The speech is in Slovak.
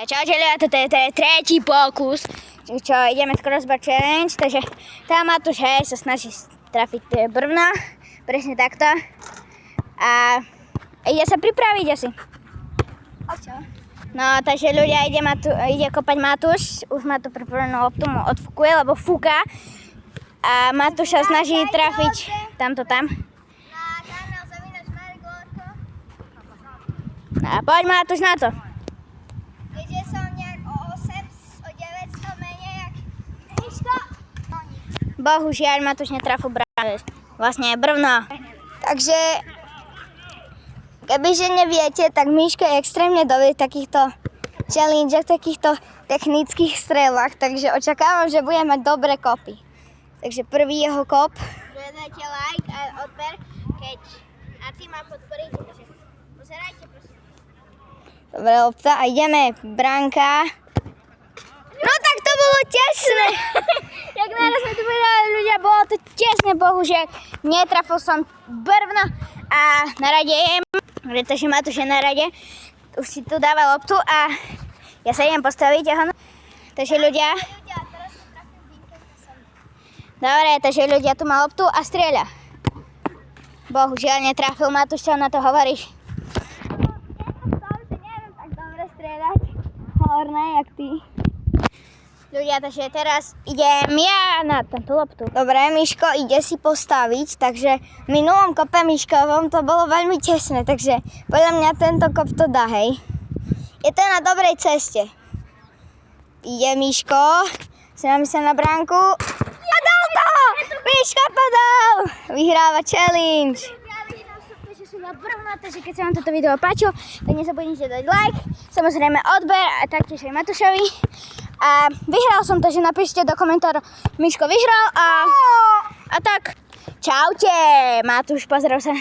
Čaute, toto je tretí pokus, čo ideme skoro zbať challenge, takže tam Matúš sa snaží trafiť tie brvna, presne takto. A ide sa pripraviť asi. A čo? No, takže ľudia, ide kopať Matúš, už má tu pripravenú loptu, mu odfúkuje, lebo fúka. A Matúš sa snaží trafiť tamto tam. Na kanál Zavinač Marek Lorko. A poď Matúš na to. Keďže som nejak o 900 menej jak Miško. Bohužiaľ Matúš netrafil vlastne brvno. Takže, kebyže neviete, tak Miško je extrémne dobrý v takýchto challenge, v takýchto technických strelách, takže očakávam, že bude mať dobré kopy. Takže prvý jeho kop. Dajte like a odber, keď a ty ma podporíte, takže pozerajte prosím. Dobre, lopta a ideme, bránka. No tak to bolo tesné. Jak naraz sme tu povedali, ľudia, bolo to tesné, bohužiaľ. Netrafil som brvno a na rade jem, pretože Matúš je na rade. Už si tu dáva loptu a ja sa idem postaviť. Takže ľudia... Dobre, takže ľudia, tu má loptu a strieľa. Bohužiaľ netrafil Matúš, čo na to hovoríš? Neviem tak dobre strieľať. Horné, jak ty. Ľudia, takže teraz idem ja na túto loptu. Dobre, Miško ide si postaviť, takže v minulom kope Miškovom to bolo veľmi tesné, takže podľa mňa tento kop to dá, hej. Je to na dobrej ceste. Ide Miško, snáme sa na bránku. A dal to! Miško to dal! Vyhráva challenge. Takže keď sa vám toto video páčilo, tak nezabudnite dať like, samozrejme odber a taktiež aj Matúšovi. A vyhral som, takže napíšte do komentárov, Miško vyhral a tak. Čaute, Matúš, pozdrav sa.